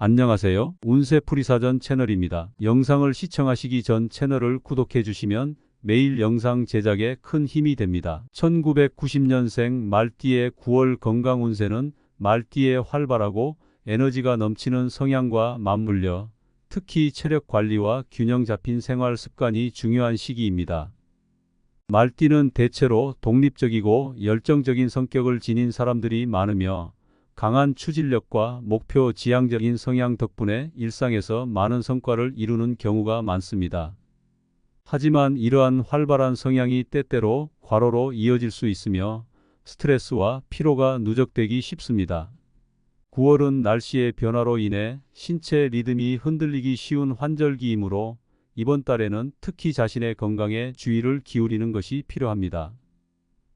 안녕하세요. 운세풀이사전 채널입니다. 영상을 시청하시기 전 채널을 구독해 주시면 매일 영상 제작에 큰 힘이 됩니다. 1990년생 말띠의 9월 건강 운세는 말띠의 활발하고 에너지가 넘치는 성향과 맞물려 특히 체력 관리와 균형 잡힌 생활 습관이 중요한 시기입니다. 말띠는 대체로 독립적이고 열정적인 성격을 지닌 사람들이 많으며 강한 추진력과 목표 지향적인 성향 덕분에 일상에서 많은 성과를 이루는 경우가 많습니다. 하지만 이러한 활발한 성향이 때때로 과로로 이어질 수 있으며 스트레스와 피로가 누적되기 쉽습니다. 9월은 날씨의 변화로 인해 신체 리듬이 흔들리기 쉬운 환절기이므로 이번 달에는 특히 자신의 건강에 주의를 기울이는 것이 필요합니다.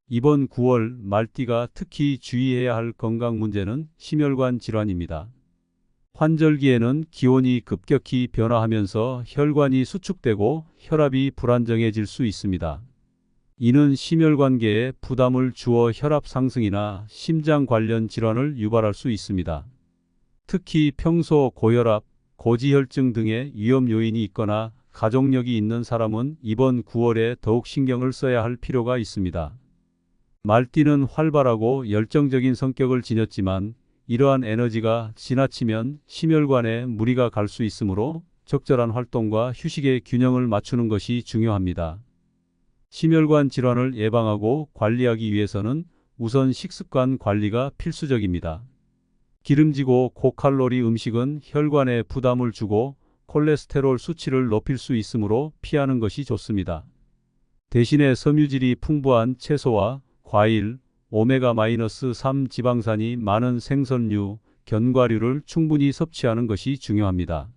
이번 9월 말띠가 특히 주의해야 할 건강 문제는 심혈관 질환입니다. 환절기에는 기온이 급격히 변화하면서 혈관이 수축되고 혈압이 불안정해질 수 있습니다. 이는 심혈관계에 부담을 주어 혈압 상승이나 심장 관련 질환을 유발할 수 있습니다. 특히 평소 고혈압, 고지혈증 등의 위험 요인이 있거나 가족력이 있는 사람은 이번 9월에 더욱 신경을 써야 할 필요가 있습니다. 말띠는 활발하고 열정적인 성격을 지녔지만 이러한 에너지가 지나치면 심혈관에 무리가 갈 수 있으므로 적절한 활동과 휴식의 균형을 맞추는 것이 중요합니다. 심혈관 질환을 예방하고 관리하기 위해서는 우선 식습관 관리가 필수적입니다. 기름지고 고칼로리 음식은 혈관에 부담을 주고 콜레스테롤 수치를 높일 수 있으므로 피하는 것이 좋습니다. 대신에 섬유질이 풍부한 채소와 과일, 오메가-3 지방산이 많은 생선류, 견과류를 충분히 섭취하는 것이 중요합니다.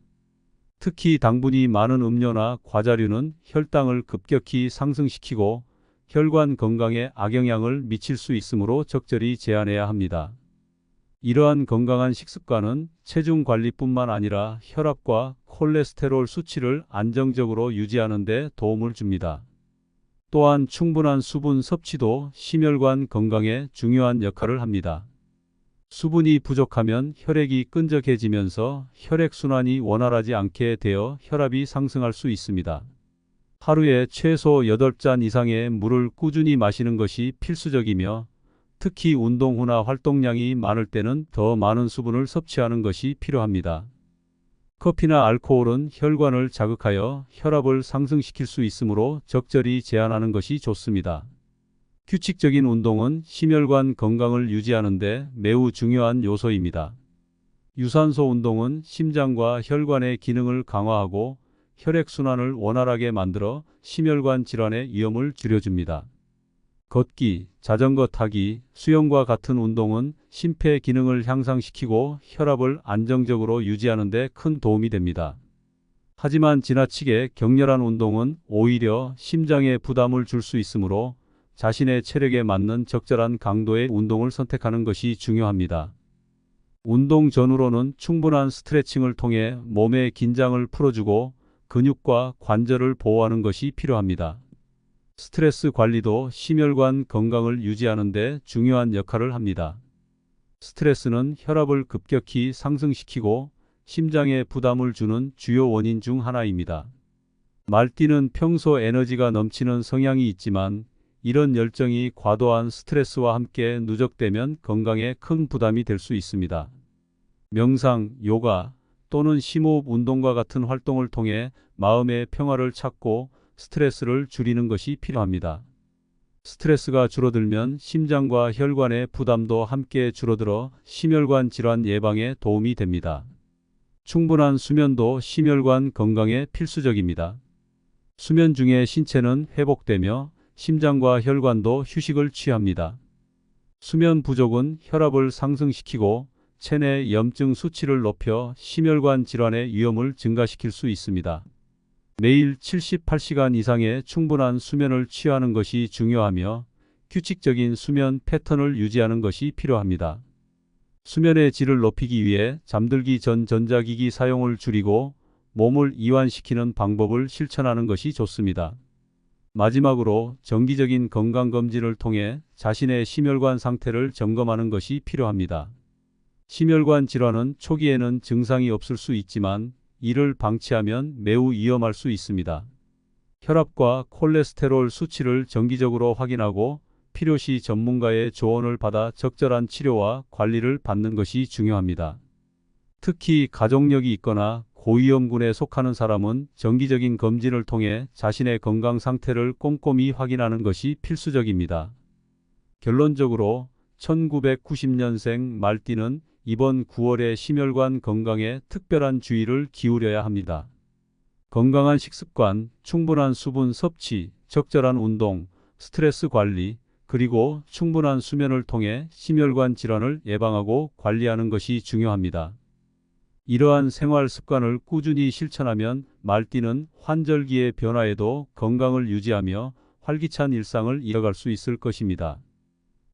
특히 당분이 많은 음료나 과자류는 혈당을 급격히 상승시키고 혈관 건강에 악영향을 미칠 수 있으므로 적절히 제한해야 합니다. 이러한 건강한 식습관은 체중 관리뿐만 아니라 혈압과 콜레스테롤 수치를 안정적으로 유지하는 데 도움을 줍니다. 또한 충분한 수분 섭취도 심혈관 건강에 중요한 역할을 합니다. 수분이 부족하면 혈액이 끈적해지면서 혈액순환이 원활하지 않게 되어 혈압이 상승할 수 있습니다. 하루에 최소 8잔 이상의 물을 꾸준히 마시는 것이 필수적이며 특히 운동 후나 활동량이 많을 때는 더 많은 수분을 섭취하는 것이 필요합니다. 커피나 알코올은 혈관을 자극하여 혈압을 상승시킬 수 있으므로 적절히 제한하는 것이 좋습니다. 규칙적인 운동은 심혈관 건강을 유지하는 데 매우 중요한 요소입니다. 유산소 운동은 심장과 혈관의 기능을 강화하고 혈액순환을 원활하게 만들어 심혈관 질환의 위험을 줄여줍니다. 걷기, 자전거 타기, 수영과 같은 운동은 심폐 기능을 향상시키고 혈압을 안정적으로 유지하는 데 큰 도움이 됩니다. 하지만 지나치게 격렬한 운동은 오히려 심장에 부담을 줄 수 있으므로 자신의 체력에 맞는 적절한 강도의 운동을 선택하는 것이 중요합니다. 운동 전후로는 충분한 스트레칭을 통해 몸의 긴장을 풀어주고 근육과 관절을 보호하는 것이 필요합니다. 스트레스 관리도 심혈관 건강을 유지하는 데 중요한 역할을 합니다. 스트레스는 혈압을 급격히 상승시키고 심장에 부담을 주는 주요 원인 중 하나입니다. 말띠는 평소 에너지가 넘치는 성향이 있지만 이런 열정이 과도한 스트레스와 함께 누적되면 건강에 큰 부담이 될 수 있습니다. 명상, 요가 또는 심호흡 운동과 같은 활동을 통해 마음의 평화를 찾고 스트레스를 줄이는 것이 필요합니다. 스트레스가 줄어들면 심장과 혈관의 부담도 함께 줄어들어 심혈관 질환 예방에 도움이 됩니다. 충분한 수면도 심혈관 건강에 필수적입니다. 수면 중에 신체는 회복되며 심장과 혈관도 휴식을 취합니다. 수면 부족은 혈압을 상승시키고 체내 염증 수치를 높여 심혈관 질환의 위험을 증가시킬 수 있습니다. 매일 78시간 이상의 충분한 수면을 취하는 것이 중요하며 규칙적인 수면 패턴을 유지하는 것이 필요합니다. 수면의 질을 높이기 위해 잠들기 전 전자기기 사용을 줄이고 몸을 이완시키는 방법을 실천하는 것이 좋습니다. 마지막으로 정기적인 건강검진을 통해 자신의 심혈관 상태를 점검하는 것이 필요합니다. 심혈관 질환은 초기에는 증상이 없을 수 있지만 이를 방치하면 매우 위험할 수 있습니다. 혈압과 콜레스테롤 수치를 정기적으로 확인하고 필요시 전문가의 조언을 받아 적절한 치료와 관리를 받는 것이 중요합니다. 특히 가족력이 있거나 고위험군에 속하는 사람은 정기적인 검진을 통해 자신의 건강 상태를 꼼꼼히 확인하는 것이 필수적입니다. 결론적으로 1990년생 말띠는 이번 9월에 심혈관 건강에 특별한 주의를 기울여야 합니다. 건강한 식습관, 충분한 수분 섭취, 적절한 운동, 스트레스 관리, 그리고 충분한 수면을 통해 심혈관 질환을 예방하고 관리하는 것이 중요합니다. 이러한 생활 습관을 꾸준히 실천하면 말띠는 환절기의 변화에도 건강을 유지하며 활기찬 일상을 이어갈 수 있을 것입니다.